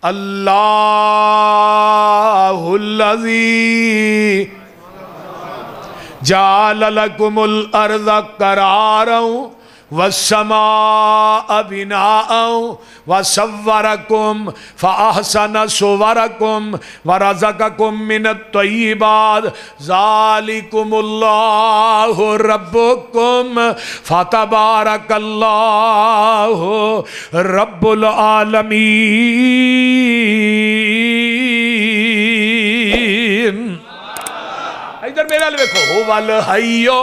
अल्लाहुल्लज़ी जाल लकुमुल अर्ज़ करारं वस्समाअ बिनाअं वसव्वरकुम फ़अहसन सुवरकुम वरज़क़कुम मिनत त्वय्यिबात ज़ालिकुमुल्लाहु रब्बुकुम फ़तबारकल्लाहु रब्बुल आलमीन। इधर मेरा देखो, हो वल हय्यो,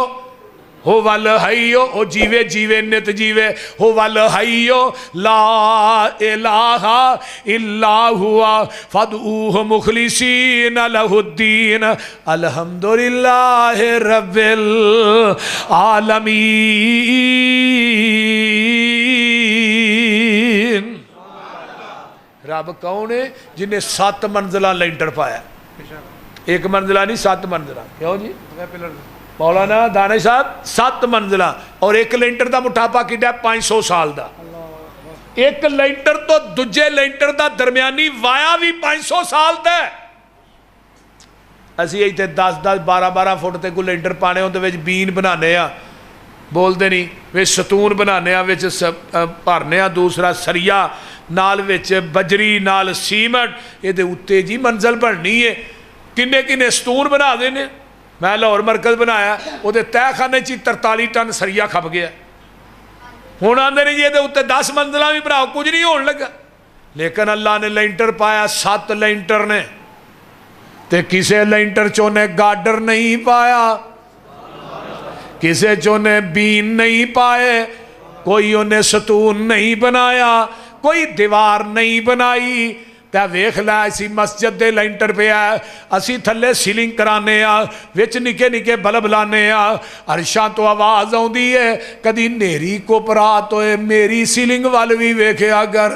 हो वल हय्यो, ओ जीवे जीवे नित जीवे, हो वल हय्यो ला इलाहा इल्ला हुआ फदऊहु मुखलिसीन लहुद्दीन अल्हम्दुलिल्लाहि रब्बिल आलमीन। रब कौन है? जिन्हें 7 मंजिला लेंटर पाया, एक मंजिला नहीं 7 मंजिला। क्यों जी? मौलाना दानिश साहब 7 मंजिला और एक लेंटर का मुठापा कितना 500 साल का। एक लेंटर तो दूजे लेंटर का दरम्यानी वाया भी 500 साल का। असी इतने 10-10 12-12 फुट से कोई लेंटर पाने उहदे बीन बनाने आ, बोलते नहीं वे सतून बनाने आ, भरने आ, दूसरा सरिया नाल विच बजरी नाल सीमेंट, ये उत्ते जी मंजिल बननी है। किन्ने किन्ने सतून बना देने। मैं लाहौर मरकज बनाया, वो तहखाने च 43 टन सरिया खप गया। हुण आंदे ने जी ये उत्ते 10 मंजिला भी बनाओ, कुछ नहीं होने लगा। लेकिन अल्लाह ने लेंटर पाया, 7 लेंटर ने, ते किसे लेंटर चो ने गाडर नहीं पाया, किसे चो ने बीन नहीं पाए, कोई उन्हें सतून नहीं बनाया, कोई दीवार नहीं बनाई। तो वेख लै असी मस्जिद के लेंटर पे आ, असी थले सीलिंग कराने आ, विच निके निके बल्ब लाने आ, अरशां तो आवाज़ आउंदी है, कदी नेरी को परात होए मेरी सीलिंग वाल भी वेख्या कर।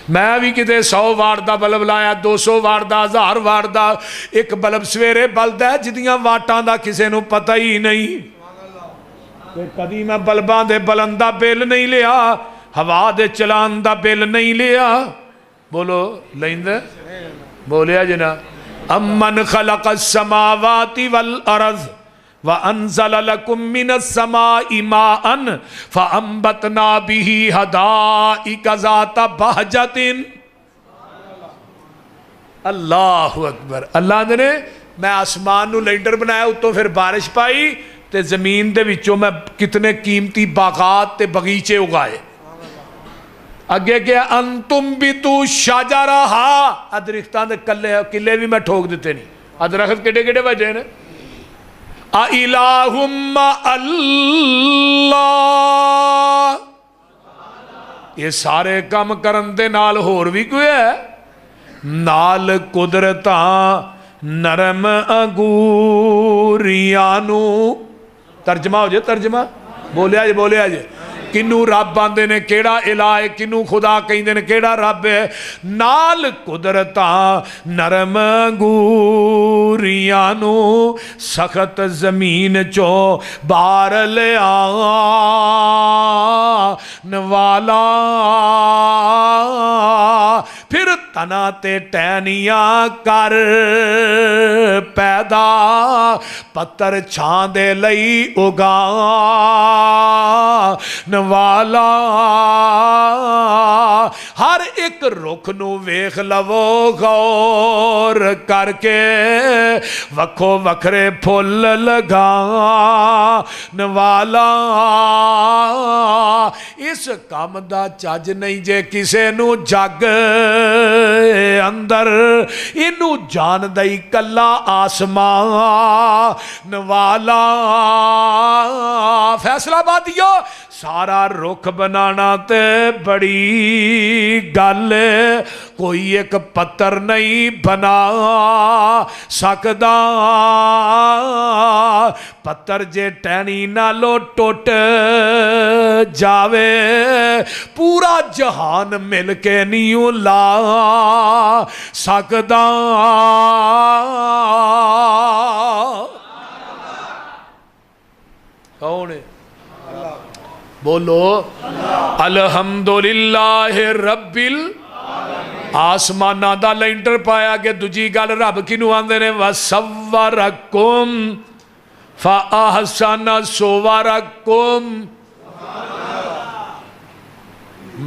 मैं भी किते 100 वाट का बल्ब लाया, 200 वाट का, 1000 वाट का। एक बल्ब सवेरे बलदा है जिदियां वाटां दा किसे नूं पता ही नहीं। कदी मैं बल्बां दे बलन दा बिल नहीं लिया, हवा दे चलान दा बिल नहीं लिया। बोलो लेंदे बोलिया जना। अम्मन खलक़ समावाति वल अर्ज़ व अनज़ल लकुम मिनस समाई माअन फ़अंबतना बिही हदाइक ज़ाता बहजतिन। अल्लाहु अकबर। अल्लाह ने मैं आसमान नूं लेंटर बनाया, उत्तों फिर बारिश पाई, ते जमीन दे विचों मैं कितने कीमती बागात ते बगीचे उगाए। अगे क्या अंतुम भी तू शाजरहा, अदरख्तां दे किले भी मैं ठोक दिते नहीं। अदरख्त किडे किडे वजे ने। आ इलाहुम्मा अल्लाह, ये सारे काम करन दे नाल होर भी कोई है? नाल कुदरतां नरम अंगूरियां नू। तर्जमा हो जाए, तर्जमा बोलिया जे, बोलिया जे। किनू रब आंदे ने, केड़ा इला है, किनू खुदा कहिंदे ने, केड़ा रब है? नाल कुदरतां नरम अंगूरियां नू सख्त जमीन चो बार लिया नवाला, फिर तना ते टहनियां कर पैदा, पत्थर छां दे लई उगा वाला। हर एक रुख नू वेख लवो गौर करके, वखो वखरे फुल लगा वाला। इस काम दा चज नहीं जे किसे नू जग अंदर, इनू जानदा ही कला आसमान वाला। फैसलाबादियो सारा रुख बनाना ते बड़ी गल, कोई एक पत्थर नहीं बना सकदा। पत्थर जे टहनी नालो टुट जावे, पूरा जहान मिल के नहीं ला सकदा। कौन है? बोलो अल्हम्दुलिल्लाह रब्बिल آسماناں دا لینٹر پایا کہ دوجی گل رب کینوں آندے نے وَصَوَّرَكُمْ فَأَحْسَنَ صُوَرَكُمْ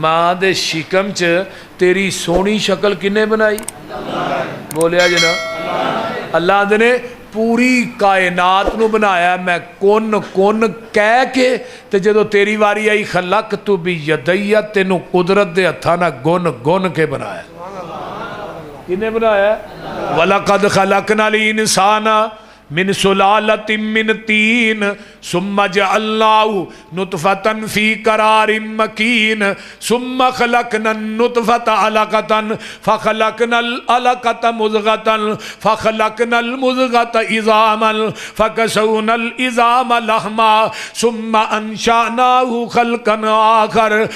ماں دے شکم چ تیری سونی شکل کنے بنائی بولیا جنا اللہ دے نے پوری کائنات نو بنایا میں کون کون کہہ کے تے جدو تیری واری آئی خلقت بیدیا تینو قدرت دے ہتھاں نہ گن گن کے بنایا کنے بنایا وَلَقَدْ خَلَقْنَا الْإِنسَانَ من سلالت من تین ثم جعلناه نطفة في قرار مكين ثم خلقنا النطفة علقة فخلقنا العلقة مضغة فخلقنا المضغة عظاما فكسونا العظام لحما ثم انشأناه خلقا آخر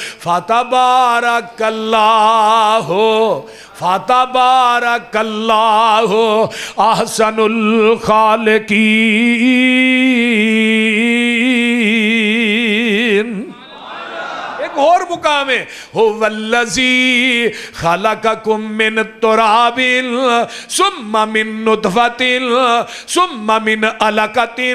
فتبارك اللہ احسن الخالقین ایک اور مقام ہے هو الذی خلقکم من تراب ثم من نطفة ثم من علقة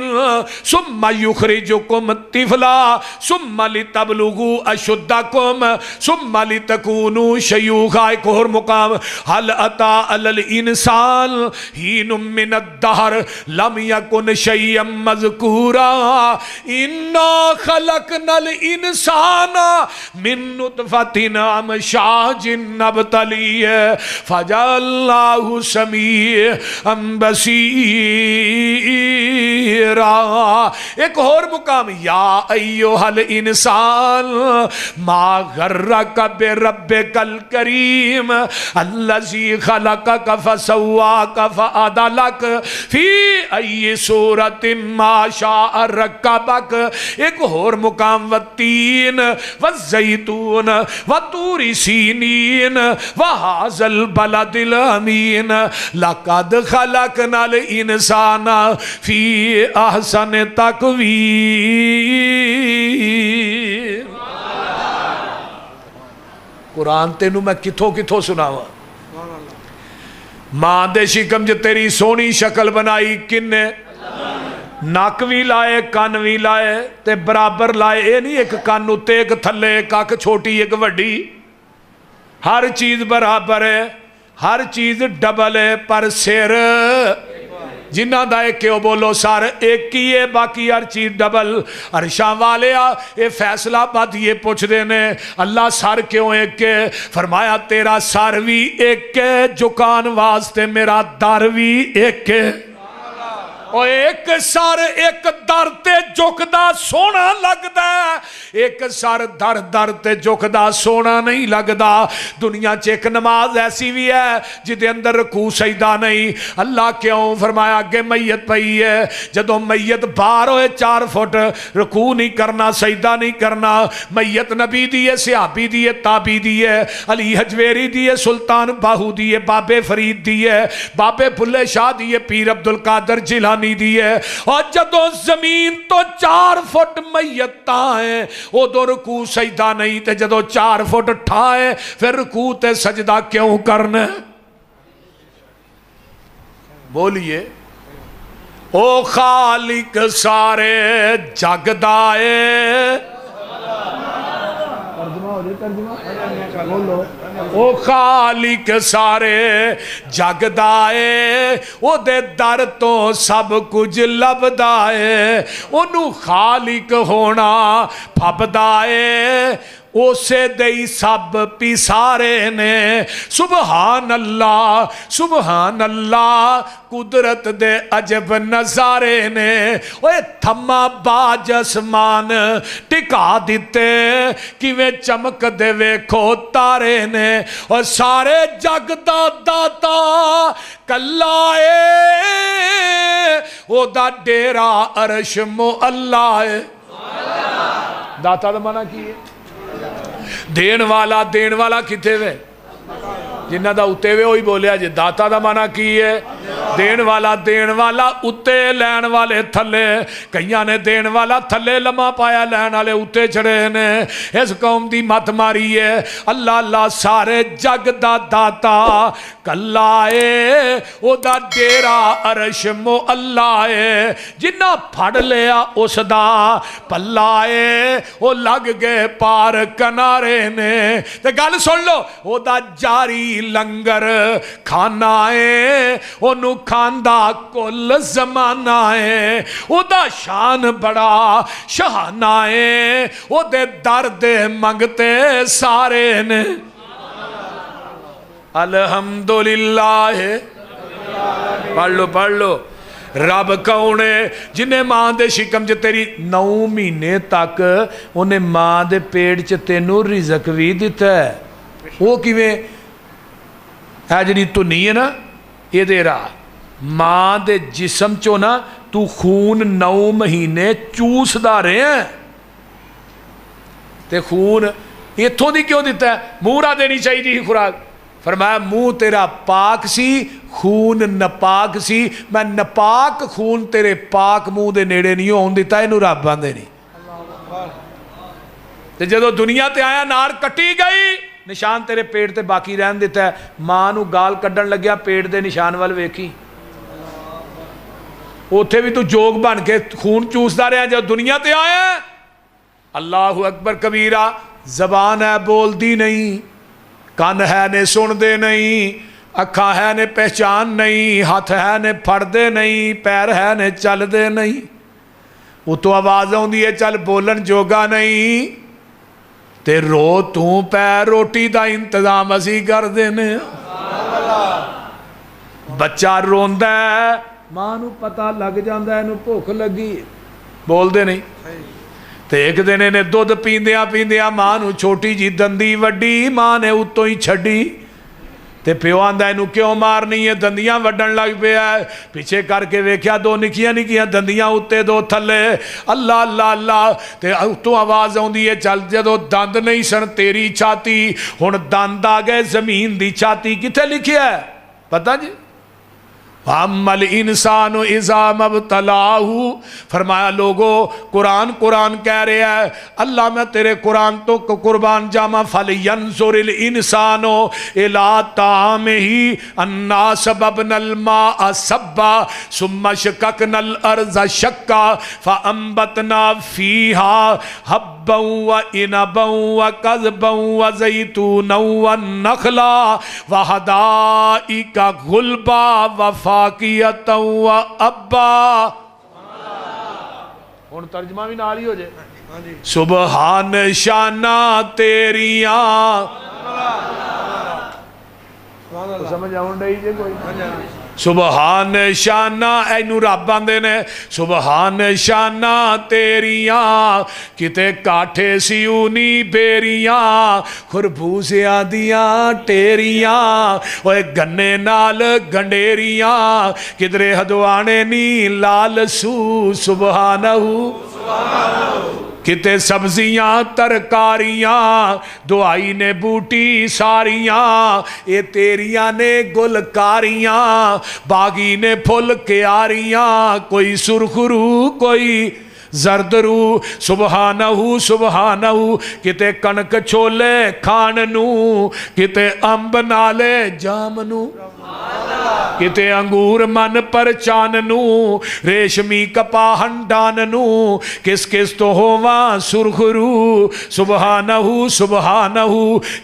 ثم یخرجکم طفلا ثم لتبلغوا اشدکم ثم لتکونوا شیوخا ایک اور مقام هل اتی علی الانسان حین من الدہر لم یکن شیئا مذکورا انا خلقنا الانسان من نطفة امشاج نبتلیہ فجعلناہ سمیعا بصیرا ایک اور مقام یا ایوہ الانسان ما غرک بربک الکریم الذی خلقک فسواک فعدلک فی ای صورت ما شاء رکبک ایک اور مقام والتین والزیتون وطور سینین وہذا البلد الامین لقد خلقنا الانسان فی احسن تقویم قرآن تینوں میں کتھوں کتھوں سناواں ماں دے شکم جو تیری سونی شکل بنائی کن نے ناک بھی لائے کان بھی لائے تے برابر لائے اے نہیں ایک کان اتے ایک تھلے ایک اک چھوٹی ایک وڈی ہر چیز برابر ہے ہر چیز ڈبل ہے پر سر جنہ دا ایک کیوں بولو سار ایک کی ہے باقی ہر چیز ڈبل عرشاں والے اے فیصلہ بات یہ پوچھ دینے اللہ سار کیوں ایک کے فرمایا تیرا سار بھی ایک کے جکان واسطے میرا در بھی ایک کے اور ایک سر ایک در تے جھکدا سونا لگدا ہے ایک سر در در تے جھکدا سونا نہیں لگدا دنیا چ ایک نماز ایسی بھی ہے جدے اندر رکوع سجدہ نہیں اللہ کیوں فرمایا اگے میت پئی ہے جدوں میت باہر ہوئے 4 فٹ رکوع نہیں کرنا سجدہ نہیں کرنا میت نبی دی ہے صحابی دی ہے تابعی دی ہے علی حجویری دی ہے سلطان باہو دی ہے بابے فرید دی ہے بابے بھلے شاہ دی ہے پیر عبدالقادر جیلانی دی ہے اور جدو زمین تو 4 فٹ میت تائیں وہ دو رکوع سجدہ نہیں تے جدو 4 فٹ ٹھائیں پھر رکوع تے سجدہ کیوں کرنے بولیے او خالق سارے جگ دائے او خالق سارے جگ دائے او دے در تو سب کچھ لب دائے انہوں خالق ہونا پھب دائے اسے دئی سب پیسارے نے سبحان اللہ قدرت دے عجب نظارے نے اوے تھما باج اسمان ٹکا دیتے کیویں چمک دے ویکھو تارے نے اور سارے جگ دا داتا کلائے او دا ڈیرا عرش معلا ہے داتا دا معنی کی ہے دین والا کتے وے جنہ دا اتے وے ہوئی بولیا جی داتا دا معنی کی ہے دین والا اتے لین والے تھلے کئیاں نے دین والا تھلے لمحہ پایا لین والے اتے چڑھے نے اس قوم دی مت ماری ہے اللہ اللہ سارے جگ دا داتا کلا اے او دا ڈیرا عرش مو اللہ اے جنہ پھڑ لیا اس دا پلا اے او لگ گئے پار کنارے نے تے گل سن لو او دا جاری لنگر کھانا اے او نو کھاندا کل زمانہ ہے او دا شان بڑا شہانہ ہے او دے درد منگتے سارے نے الحمدللہ پڑھ لو رب کون ہے جنہیں ماں دے شکم چ تیری 9 مہینے تک انہیں ماں دے پیڑ چ تینوں رزق بھی دیتا ہے وہ کیویں ہے جنہی تو نہیں ہے نا یہ دے رہا ماں دے جسم چو نا تو خون 9 مہینے چوس دا رہے ہیں تے خون اتھوں دی کیوں دیتا ہے مورا دینی چاہیے دی خوراک فرمایا منہ تیرا پاک سی خون نپاک سی میں نپاک خون تیرے پاک منہ دے نیڑے نہیں ہون دیتا ہے نو رب باندے نہیں تے جدو دنیا تے آیا نار کٹی گئی نشان تیرے پیڑ تے باقی رہن دیتا ہے ماں نو گال کڈن لگیا پیڑ دے نشان وال ویکھی اوتھے بھی تو جوگ بن کے خون چوسدا رہا جب دنیا تے آیا اللہ اکبر کبیرہ زبان ہے بول دی نہیں کان ہے نے سن دے نہیں اکھاں ہے نے پہچان نہیں ہاتھ ہے نے پھڑ دے نہیں پیر ہے نے چل دے نہیں وہ تو آواز ہوں دی ہے چل بولن جوگا نہیں تے رو تو پیر روٹی دا انتظام اسی کر دینے بچہ روندہ ہے ماں نو پتہ لگ جاندہ ہے نو بھوک لگی بول دے نہیں تے ایک دن نے دودھ پیندیاں ماں نو چھوٹی جی دندی وڈی ماں نے اتوں ہی چھڑی تے پیو آندہ انہوں کیوں مارنی ہے دندیاں وڈن لگ پیا ہے پیچھے کر کے ویکھیا دو نکیاں دندیاں اتے دو تھلے اللہ اللہ اللہ تے اتوں آواز آندی ہے چل جدو دند نہیں سن تیری چھاتی ہن دند آ گئے زمین دی چھاتی کتے لکھیا ہے پتہ جی وَأَمَّا الْإِنسَانُ إِذَا مَبْتَلَاهُ فرمایا لوگو قرآن کہہ رہے ہیں اللہ میں تیرے قرآن تو قربان جامع فَلْيَنْظُرِ الْإِنسَانُ إِلَىٰ طَعَامِهِ أَنَّا سَبَبْنَا الْمَاءَ صَبًّا ثُمَّ شَقَقْنَا الْأَرْضَ شَقًّا فَأَنبَتْنَا فِيهَا حَبًّا وَإِنَبًا وَقَضْبًا وَزَيْتُونًا وَالنَّخْلَ وَحَدَائِقَ غُلْبًا فاقیتا و ابا ہون ترجمہ بھی نالی ہو جائے سبحان شانہ تیریاں سمجھ آؤں رہی جے کوئی سبحان شانہ اینو رب باندے نے سبحان شانہ تیریاں کتے کاٹھے سیونی بیریاں خربوزیاں دیاں ٹیریاں اوے گنے نال گنڈیریاں کدرے ہدوانے نی لال سو سبحانہ کتے سبزیاں ترکاریاں دعائی نے بوٹی ساریاں اے تیریاں نے گلکاریاں باغی نے پھل کیاریاں کوئی سرخرو کوئی زردرو سبحانہ کتے کنک چھولے کھاننو کتے امب نالے جامنو کتے انگور من پر چاننو ریشمی کپاہن ڈاننو کس کس تو ہواں سرخرو سبحانہ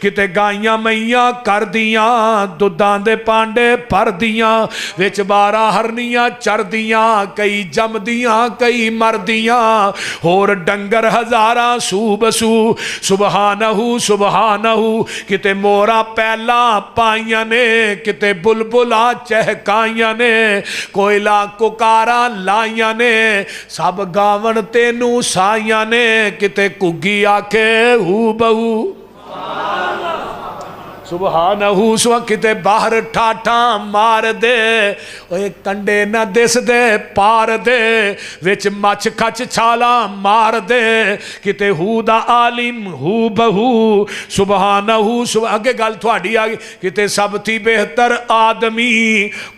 کتے گائیاں میاں کر دیاں دودان دے پانڈے پر دیاں وچ بارہ ہرنیاں چر دیاں کئی جم دیاں کئی مر دیاں اور ڈنگر ہزارہ سو بسو سبحانہ کتے مورا پہلا پائیاں نے کتے بلبلا چہکائیاں نے کوئلہ ککارا لائیاں نے سب گاون تینو سائیاں نے کتے کگی آکے ہو بہو सुबहानहू सुआ किते बाहर ठाठा मार दे ओए कंडे न this they par they which much खच छाला मार दे किते हू दा आलिम हू बहू सुबहानहू अगे गल थोड़ी आ गई किते सब थी बेहतर आदमी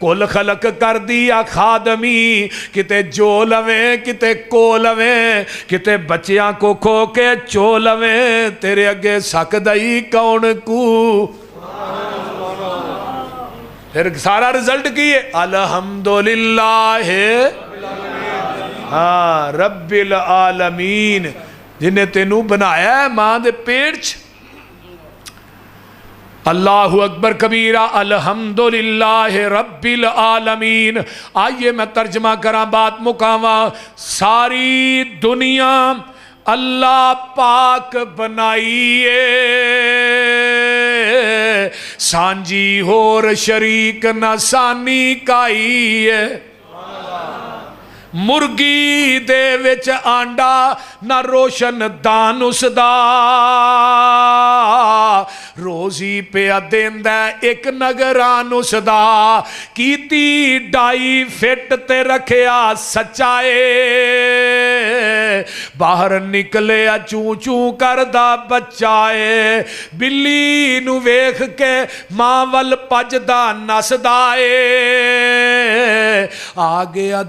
कुल खलक कर दिया खादमी किते जो लवे किते को लवे किते बच्चियां को खो के चो लवे तेरे अगे सकदा ही कौन कू फिर सारा रिजल्ट की है अल्हम्दुलिल्लाह हाँ रब्बिल आलमीन जिन्हें तेनू बनाया है मां दे पेट च अल्लाहु अकबर कबीरा अल्हम्दुलिल्लाह रब्बिल आलमीन। आइए मैं तर्जमा करा बात मुकावा। सारी दुनिया अल्लाह पाक बनाइए सांझी होर शरीक न सानी काईए मुर्गी दे विच आंडा ना रोशन दान उसदा रोजी पिया देंदा एक नगरान उसदा कीती डाई फिट ते रखिया सच्चाए बाहर निकले चू चू करदा बच्चाए बिल्ली नू वेख के मां वल भजदा नसदा आ गया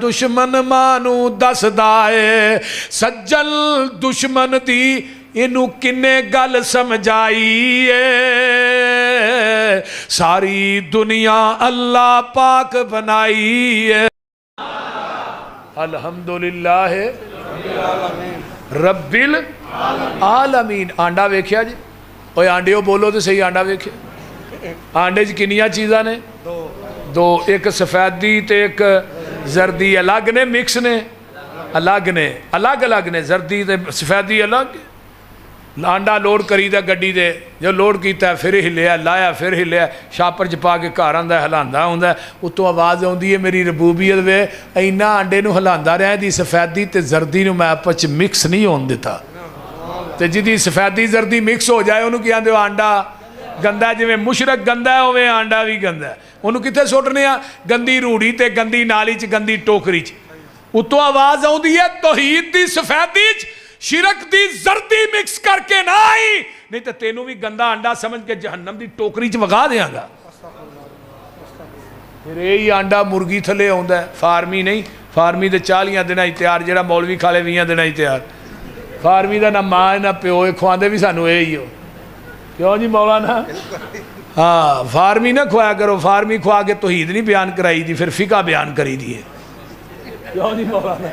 दुश्मन मां नू दसदा है सज्जल दुश्मन दी इनू किन्ने गल समझाई है सारी दुनिया अल्लाह पाक बनाई है अल्हम्दुलिल्लाह रब्बिल आलमीन। आंडा वेख्या जी ओए आंडियो बोलो तो सही आंडा वेख्या आंडे च किन्नियां चीज़ां ने दो एक सफेदी ते एक जर्दी अलग ने मिक्स ने अलग अलग ने जर्दी ते सफेदी अलग आंडा लोड करीदा गड्डी दे जो लोड किया फिर हिलिया लाया फिर हिलिया छापर च पा के घर आंदा हिलांदा हुंदा उत्तों आवाज़ आउंदी है मेरी रबूबीयत वे इन्ना आंडे नूं हिलांदा रहा दी सफेदी ते जर्दी नूं मैं आपस च मिक्स नहीं होण दिता ते जिहदी सफेदी जर्दी मिक्स हो जाए उन्होंने क्या आंदे आंडा गंदा जिवें मुशरक गंदा है उवें आंडा भी गंदा है उन्होंने कित्थे सुट्टने आ गंदी रूड़ी ते गंदी नाली च गंदी टोकरी च उत्तों आवाज़ आउंदी है तौहीद दी सफेदी च शिरक दी जर्दी मिक्स करके ना आई नहीं तो तेनू भी गंदा आंडा समझ के जहन्नम दी टोकरी च वगा देंगा। फिर यही आंडा मुर्गी थले आउंदा फार्मी नहीं फार्मी तो 40 दिन तैयार जो मौलवी खाले 20 दिन तैयार फार्मी का ना माँ ना प्यो खुआते भी सानू यही हो क्यों जी मौलाना हाँ फार्मी ना खुआया करो फार्मी खुआ के तौहीद नहीं बयान कराई दी फिर फिका बयान करी दी है क्यों जी मौलाना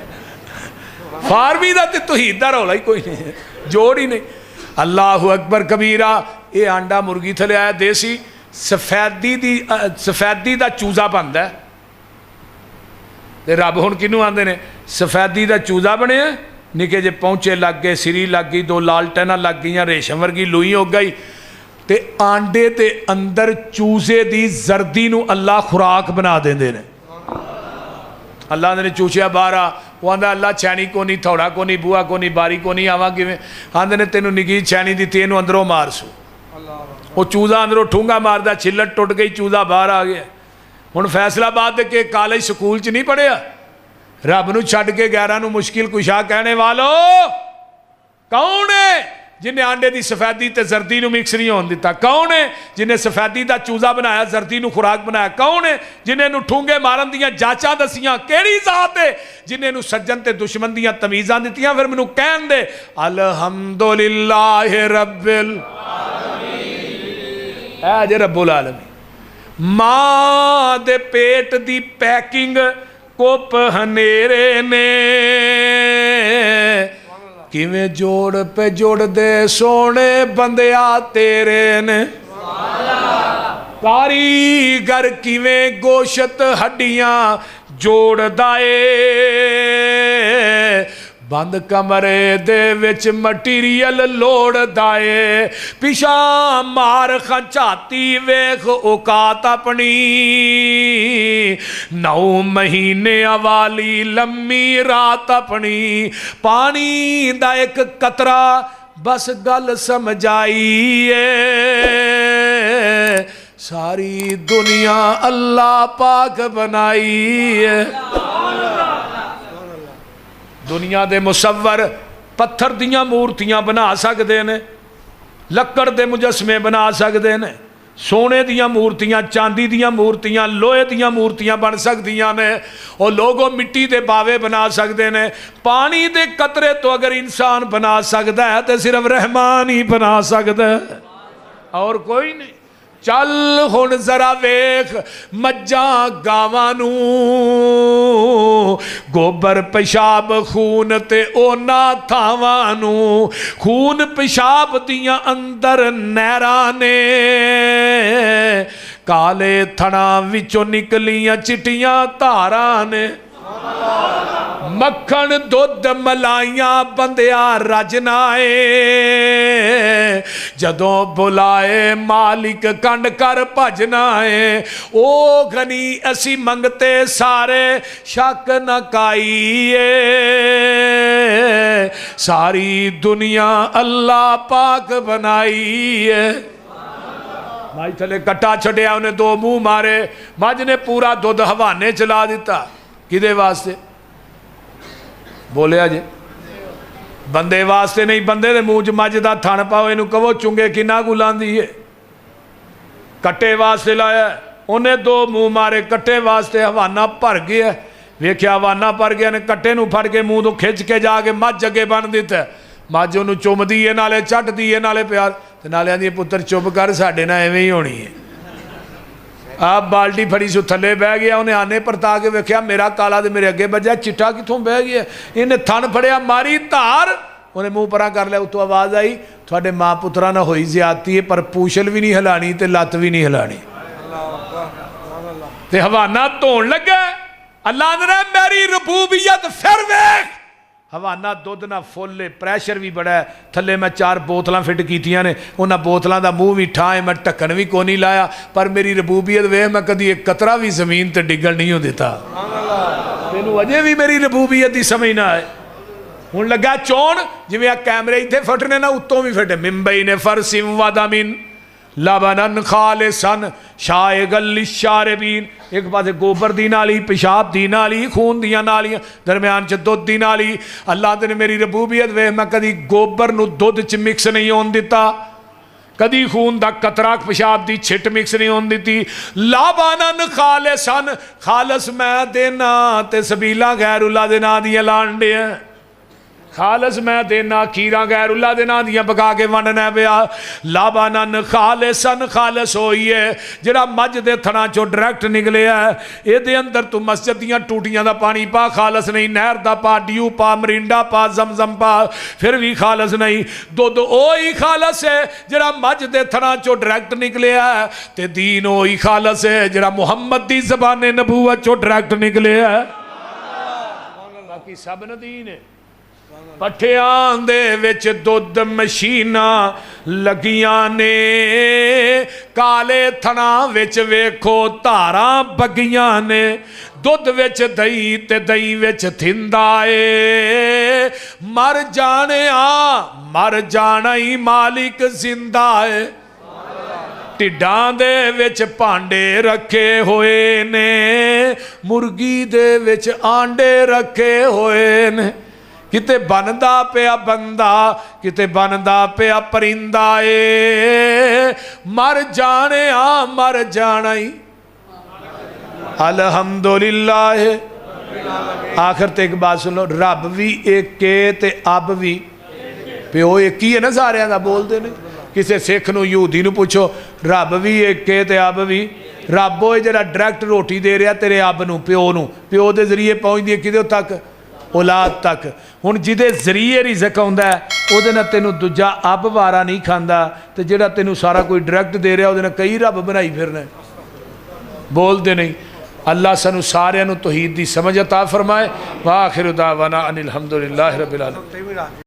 फार्मी का तो तौहीद का रौला ही कोई नहीं है जोड़ ही नहीं। अल्लाह अकबर कबीरा ये आंडा मुर्गी थले आया देसी सफेदी का चूजा बनता है तो रब हुण किनू आंदे ने सफेदी का चूजा बने निके जे पहुँचे लग गए सिरी लग गई 2 लालटैना लग गई रेशम वर्गी लुई हो गई ते आंडे ते अंदर चूजे की जर्दी नू अल्लाह खुराक बना देंदे ने। अल्लाह ने चूसिया बाहर आ वो आंदा अल्लाह छैनी को नहीं थोड़ा को नहीं बूआ को नहीं बारी को नहीं आवा किवें आंदे ने तेनू निकी छैनी दी इनू अंदरों मार सू वो चूजा अंदरों ठूंगा मारदा छिलट टुट गई चूजा बाहर आ गया। हुण फैसलाबाद के कॉलेज स्कूल च नहीं पढ़िया रब नू छड्ड के 11 नू मुश्किल कुशा कहने वालो कौन है जिन्हें आंडे की सफेदी ते जर्दी नू मिक्स नहीं होने दिता कौन है जिन्हें सफेदी का चूजा बनाया जर्दी नू खुराक बनाया कौन है जिन्हें नू ठूंगे मारन दियां जांचां दसियां केड़ी जात है जिन्हें नू सज्जन ते दुश्मन दियां तमीज़ां दित्तियां फिर मैनू कहन दे अल्हम्दुलिल्लाह रब्बिल आलमीन ऐ जे रब्बुल आलमीन। मां दे पेट दी पैकिंग कुप हनेरे ने किवें जोड़ पे जोड़ दे सोने बंदिया तेरे ने कारीगर किवें गोशत हड्डियां जोड़दा ए बंद कमरे दे विच मटीरियल लोड़दा ए पिछा मार खचाती वेख औकात अपनी 9 महीने वाली लम्मी रात अपनी पानी दा एक कतरा बस गल समझाइए सारी दुनिया अल्लाह पाक बनाई है। दुनिया दे मुसव्वर पत्थर दियां मूर्तियां बना सकते हैं, लक्कड़ दे मुजस्मे बना सकते हैं, सोने दियां मूर्तियां, चांदी दियां मूर्तियां, लोहे दियां मूर्तियां बन सकदियां ने, और लोगों मिट्टी दे बावे बना सकते हैं। पानी दे कतरे तो अगर इंसान बना सकता है तो सिर्फ रहमान ही बना सकता है, और कोई नहीं। चल हुण जरा वेख मज्जां गावां नूं गोबर पेशाब खून ते ओना थावां नूं, खून पेशाब दियां अंदर नहरां ने, काले थणा विचों निकलियां चिट्टियां धारां ने। मक्खन दुध मलाइयां बंदिया रजना है, जदों बुलाए मालिक कंड कर भजना है। ओ घनी असी मंगते सारे शक न काईए, सारी दुनिया अल्लाह पाक बनाई है। मझ थले कट्टा छड़िया, उन्हें दो मुंह मारे, मझ ने पूरा दुध हवाने चला दिता। किदे वास्ते बोलिया जे? बंदे वास्ते नहीं। बंदे दे मुंह च मझ दा थण पाओ, इनू कहो चुंगे किन्ना कु लांदी है। कट्टे वास्ते लाया, उन्हें दो मुंह मारे, कट्टे वास्ते हवाना भर गया। वेख्या हवाना भर गया ने, कट्टे नू फड़ के मुंह तो खिंच के जाके मझ अगे बन दिता। मझ उन्होंने चुमदी है, नाले झटदी है, नाले प्यार ते नाले आंदी पुत्र चुप कर, साडे नाल एवें ही होनी है। आप बाल्टी फड़ी सो थले बह गया, उन्हें आने परता के वेख्या मेरा काला तो मेरे अगे बजा, चिट्टा कितों बह गया। इन्हें थन फड़िया, मारी धार, उन्हें मुँह परा कर लिया। उत्तों आवाज़ आई, थोड़े माँ पुत्रा ना होई ज्यादती है, पर पूछल भी नहीं हिलानी ते लत्त भी नहीं हिलानी। ते हवाना धोन लगा। अल्लाह ने मेरी रबूबियत फिर वेख। हवाना दुध ना फुल, प्रैशर भी बड़ा है। थले मैं 4 बोतलां फिट कीतियां ने, उन्हां बोतलां दा मूँह भी ठा है, मैं ढक्कन भी कोई नहीं लाया, पर मेरी रबूबियत वेख, मैं कदी एक कतरा भी जमीन ते डिगण नहीं हो दिता। तेनू अजे भी मेरी रबूबियत की समझ ना आए। हुण लगा चौन, जिवें आ कैमरे इत्थे फटने ना, उत्तों भी फटे। मिम्बई ने फरसिम वादामिन लबनन खालिसन शायगल लिशारिबीन। एक पासे गोबर दी नाली, पेशाब दी नाली, खून दियां नालियां, दरम्यान च दुध दी नाली। अल्लाह ने मेरी रबूबियत वेख, मैं कदी गोबर नू दुध च मिक्स नहीं होन दिता, कदी खून दा कतरा पेशाब दी छिट मिक्स नहीं होन दिती। लाबानन खालिसन, खालस मैं देना ते सबीला गैरुल्लाह दे नां दियां लाण दे। खालस मैं देना, खीरा गैरुल्लाह दे नां दियां पका के वंडना पिया। लाबानन खालिसन, खालस होई है जिहड़ा मझ दे थणा चों डायरैक्ट निकलिया है। इहदे अंदर तू मस्जिद दियां टूटियां दा पानी पा, खालस नहीं। नहर दा पा, ड्यू पा, मरिंडा पा, जमजम पा, फिर भी खालस नहीं। दुध ओही खालस है जिहड़ा मझ दे थणा चों डायरैक्ट निकलिया है, ते दीन ओही खालस है जिहड़ा मुहम्मद दी ज़बाने नबूवत चों डायरैक्ट निकलिया है। बाकी सब न दीन है। पट्ठियां दे विच दुध मशीनां लगियां ने, काले थणा विच वेखो धारां बगियां ने। दुध विच दही ते दही विच थिंदा ए, मर जाना ही मालिक जिंदा है। ढिड्डां दे विच भांडे रखे होए ने, मुर्गी दे विच आंडे रखे होए ने। किते बनदा पिया बंदा, किते बनदा पिया परिंदा ए, मर जाना ही अल्हम्दुलिल्लाह। आखिर ते एक बात सुन लो, रब भी एक ते अब भी प्यो एक ही है ना, सारिਆਂ ਦਾ बोलते ने। किसी सिख नूं यहूदी नूं पूछो, रब भी एक ते अब भी। रब होए जिहड़ा डायरैक्ट रोटी दे रहा तेरे अब नूं, प्यो नूं, प्यो दे जरिए पहुँचदी है किदे तक, औलाद तक। हुण जिहदे जरिए रिज़क आउंदा है उहदे नाल तैनूं दूजा अब वारा नहीं खांदा, ते जिहड़ा तैनूं सारा कोई डायरैक्ट दे रहा उहदे नाल कई रब बनाई फिरना। बोलते नहीं। अल्लाह सानू सारिਆਂ ਨੂੰ तौहीद दी समझ अता फरमाए। वा आखिर दावाना अनिल हम्दुलिल्लाहि रब्बिल आलमीन।